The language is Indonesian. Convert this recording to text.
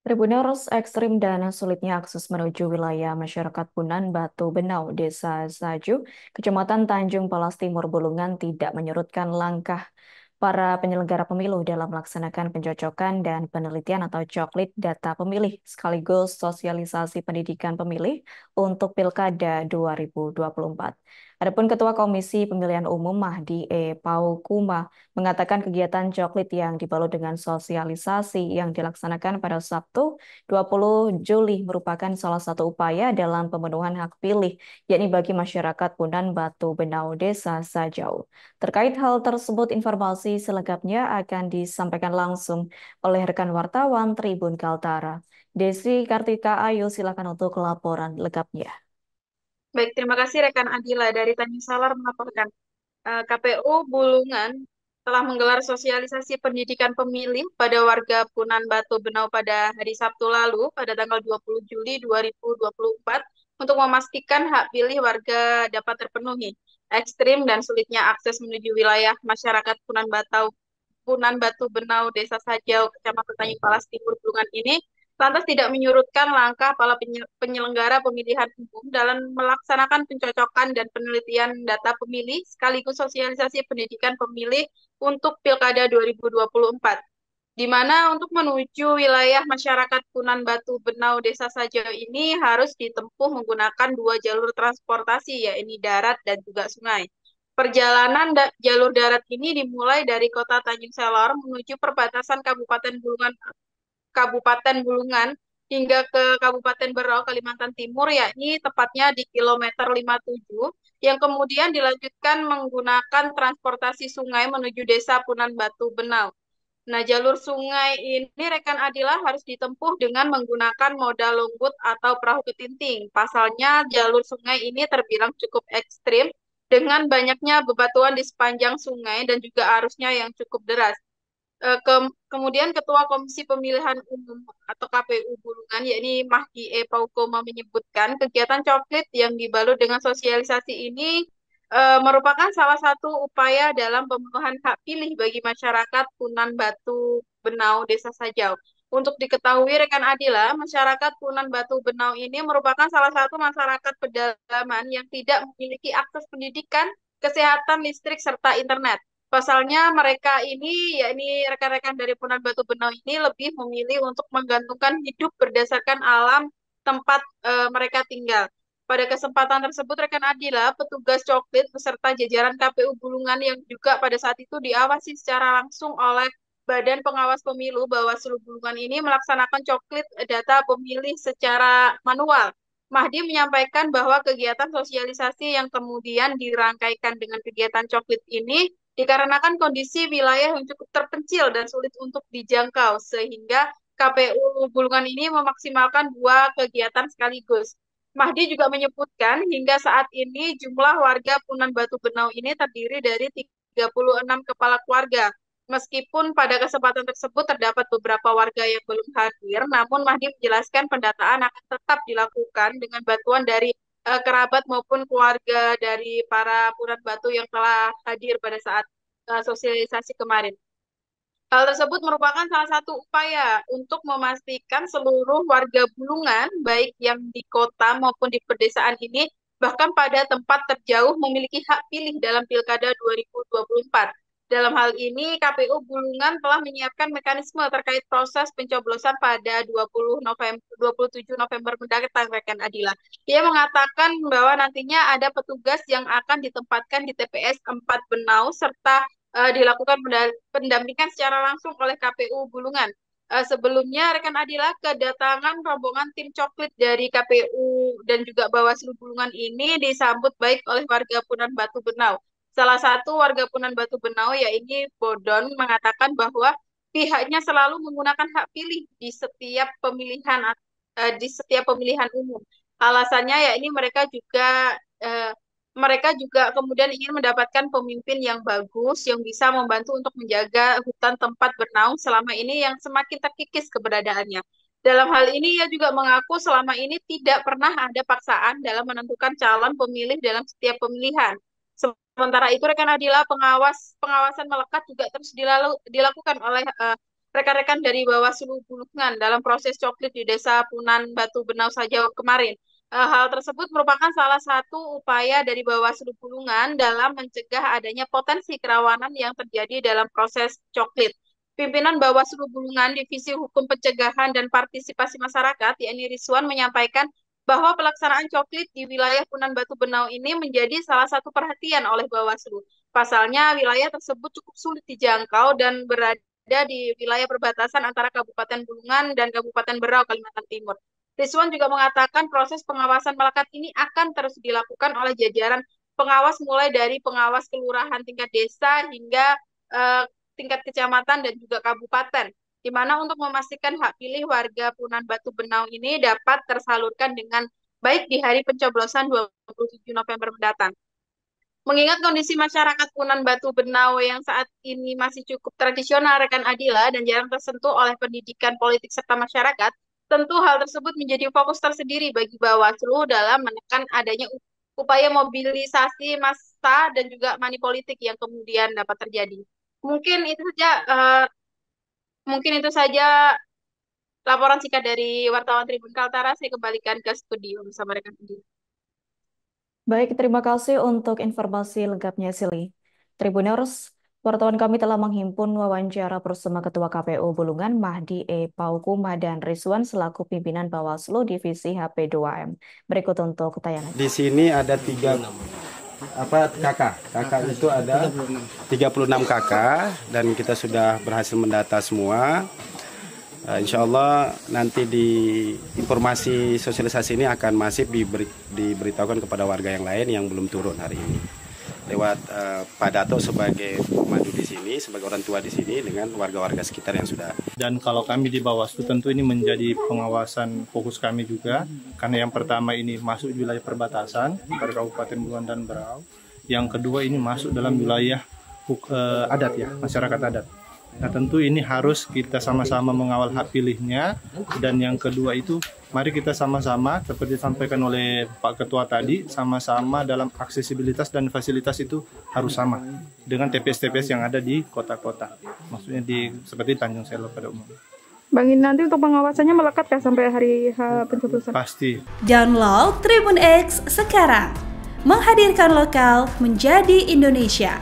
Tribunnya ekstrim dan sulitnya akses menuju wilayah masyarakat Punan Batu Benau, Desa Saju, Kecamatan Tanjung Palas Timur Bulungan tidak menyurutkan langkah para penyelenggara pemilu dalam melaksanakan pencocokan dan penelitian atau coklit data pemilih sekaligus sosialisasi pendidikan pemilih untuk Pilkada 2024. Adapun Ketua Komisi Pemilihan Umum Mahdi Paukuma mengatakan kegiatan coklit yang dibalut dengan sosialisasi yang dilaksanakan pada Sabtu 20 Juli merupakan salah satu upaya dalam pemenuhan hak pilih, yakni bagi masyarakat Punan Batu Benau Desa Sajau. Terkait hal tersebut, informasi selengkapnya akan disampaikan langsung oleh rekan wartawan Tribun Kaltara. Desi Kartika Ayu, silakan untuk laporan lengkapnya. Baik, terima kasih rekan Adila dari Tanjung Salar melaporkan. KPU Bulungan telah menggelar sosialisasi pendidikan pemilih pada warga Punan Batu Benau pada hari Sabtu lalu, pada tanggal 20 Juli 2024, untuk memastikan hak pilih warga dapat terpenuhi. Ekstrim dan sulitnya akses menuju wilayah masyarakat Punan Batu Benau, Desa Sajau, Kecamatan Tanjung Palas Timur, Bulungan ini lantas tidak menyurutkan langkah para penyelenggara pemilihan umum dalam melaksanakan pencocokan dan penelitian data pemilih sekaligus sosialisasi pendidikan pemilih untuk Pilkada 2024. Di mana untuk menuju wilayah masyarakat Punan Batu Benau Desa Sajau ini harus ditempuh menggunakan dua jalur transportasi, yaitu darat dan juga sungai. Perjalanan jalur darat ini dimulai dari kota Tanjung Selor menuju perbatasan Kabupaten Bulungan hingga ke Kabupaten Berau, Kalimantan Timur, yakni tepatnya di kilometer 57, yang kemudian dilanjutkan menggunakan transportasi sungai menuju Desa Punan Batu Benau. Nah, jalur sungai ini rekan Adila harus ditempuh dengan menggunakan moda longboat atau perahu ketinting. Pasalnya, jalur sungai ini terbilang cukup ekstrim dengan banyaknya bebatuan di sepanjang sungai dan juga arusnya yang cukup deras. Kemudian Ketua Komisi Pemilihan Umum atau KPU Bulungan, yakni Mahdi Paukoma menyebutkan kegiatan coklit yang dibalut dengan sosialisasi ini merupakan salah satu upaya dalam pemenuhan hak pilih bagi masyarakat Punan Batu Benau Desa Sajau. Untuk diketahui rekan Adila, masyarakat Punan Batu Benau ini merupakan salah satu masyarakat pedalaman yang tidak memiliki akses pendidikan, kesehatan, listrik, serta internet. Pasalnya mereka ini, yakni rekan-rekan dari Punan Batu Benau ini lebih memilih untuk menggantungkan hidup berdasarkan alam tempat mereka tinggal. Pada kesempatan tersebut, rekan Adila, petugas coklit beserta jajaran KPU Bulungan yang juga pada saat itu diawasi secara langsung oleh Badan Pengawas Pemilu Bawaslu Bulungan ini melaksanakan coklit data pemilih secara manual. Mahdi menyampaikan bahwa kegiatan sosialisasi yang kemudian dirangkaikan dengan kegiatan coklit ini dikarenakan kondisi wilayah yang cukup terpencil dan sulit untuk dijangkau, sehingga KPU Bulungan ini memaksimalkan dua kegiatan sekaligus. Mahdi juga menyebutkan hingga saat ini jumlah warga Punan Batu Benau ini terdiri dari 36 kepala keluarga. Meskipun pada kesempatan tersebut terdapat beberapa warga yang belum hadir, namun Mahdi menjelaskan pendataan akan tetap dilakukan dengan bantuan dari kerabat maupun keluarga dari para Punan Batu yang telah hadir pada saat sosialisasi kemarin. Hal tersebut merupakan salah satu upaya untuk memastikan seluruh warga Bulungan, baik yang di kota maupun di pedesaan ini, bahkan pada tempat terjauh memiliki hak pilih dalam Pilkada 2024. Dalam hal ini, KPU Bulungan telah menyiapkan mekanisme terkait proses pencoblosan pada 20 November, 27 November mendatang, rekan Adila. Ia mengatakan bahwa nantinya ada petugas yang akan ditempatkan di TPS 4 Benau, serta dilakukan pendampingan secara langsung oleh KPU Bulungan. Sebelumnya, rekan Adila, kedatangan rombongan tim coklit dari KPU dan juga Bawaslu Bulungan ini disambut baik oleh warga Punan Batu Benau. Salah satu warga Punan Batu Benau, yaitu Bodon, mengatakan bahwa pihaknya selalu menggunakan hak pilih di setiap pemilihan umum. Alasannya ya ini mereka juga kemudian ingin mendapatkan pemimpin yang bagus, yang bisa membantu untuk menjaga hutan tempat bernaung selama ini yang semakin terkikis keberadaannya. Dalam hal ini, ia juga mengaku selama ini tidak pernah ada paksaan dalam menentukan calon pemilih dalam setiap pemilihan. Sementara itu, rekan Adila, pengawasan melekat juga terus dilakukan oleh rekan-rekan dari Bawaslu Bulungan dalam proses coklit di Desa Punan Batu Benau saja kemarin. Hal tersebut merupakan salah satu upaya dari Bawaslu Bulungan dalam mencegah adanya potensi kerawanan yang terjadi dalam proses coklit. Pimpinan Bawaslu Bulungan Divisi Hukum Pencegahan dan Partisipasi Masyarakat, yakni Rizwan, menyampaikan bahwa pelaksanaan coklit di wilayah Punan Batu Benau ini menjadi salah satu perhatian oleh Bawaslu. Pasalnya, wilayah tersebut cukup sulit dijangkau dan berada di wilayah perbatasan antara Kabupaten Bulungan dan Kabupaten Berau, Kalimantan Timur. Rizwan juga mengatakan proses pengawasan melekat ini akan terus dilakukan oleh jajaran pengawas mulai dari pengawas kelurahan tingkat desa hingga tingkat kecamatan dan juga kabupaten, di mana untuk memastikan hak pilih warga Punan Batu Benau ini dapat tersalurkan dengan baik di hari pencoblosan 27 November mendatang. Mengingat kondisi masyarakat Punan Batu Benau yang saat ini masih cukup tradisional, rekan Adila, dan jarang tersentuh oleh pendidikan politik serta masyarakat, tentu hal tersebut menjadi fokus tersendiri bagi Bawaslu dalam menekan adanya upaya mobilisasi massa dan juga money politik yang kemudian dapat terjadi. Mungkin itu saja, laporan singkat dari wartawan Tribun Kaltara. Saya kembalikan ke studio bersama rekan Adila. Baik, terima kasih untuk informasi lengkapnya, Sili. Tribuners, wartawan kami telah menghimpun wawancara bersama Ketua KPU Bulungan Mahdi E. Paukumah dan Rizwan selaku pimpinan Bawaslu Divisi HP2M. Berikut untuk tayangan. Di sini ada kakak. Kakak itu ada 36 kakak dan kita sudah berhasil mendata semua. Insya Allah nanti di informasi sosialisasi ini akan masif diberitahukan kepada warga yang lain yang belum turun hari ini lewat Pak Dato sebagai pemandu di sini, sebagai orang tua di sini dengan warga-warga sekitar yang sudah. Dan kalau kami di Bawaslu tentu ini menjadi pengawasan fokus kami juga, karena yang pertama ini masuk wilayah perbatasan pada Kabupaten Bulungan dan Berau, yang kedua ini masuk dalam wilayah adat ya, masyarakat adat. Nah tentu ini harus kita sama-sama mengawal hak pilihnya, dan yang kedua itu mari kita sama-sama seperti disampaikan oleh Pak Ketua tadi, sama-sama dalam aksesibilitas dan fasilitas itu harus sama dengan TPS-TPS yang ada di kota-kota, maksudnya seperti Tanjung Selor pada umumnya. Bang, ini nanti untuk pengawasannya melekat kah sampai hari pencoblosan? Pasti. Download Tribun X sekarang, menghadirkan lokal menjadi Indonesia.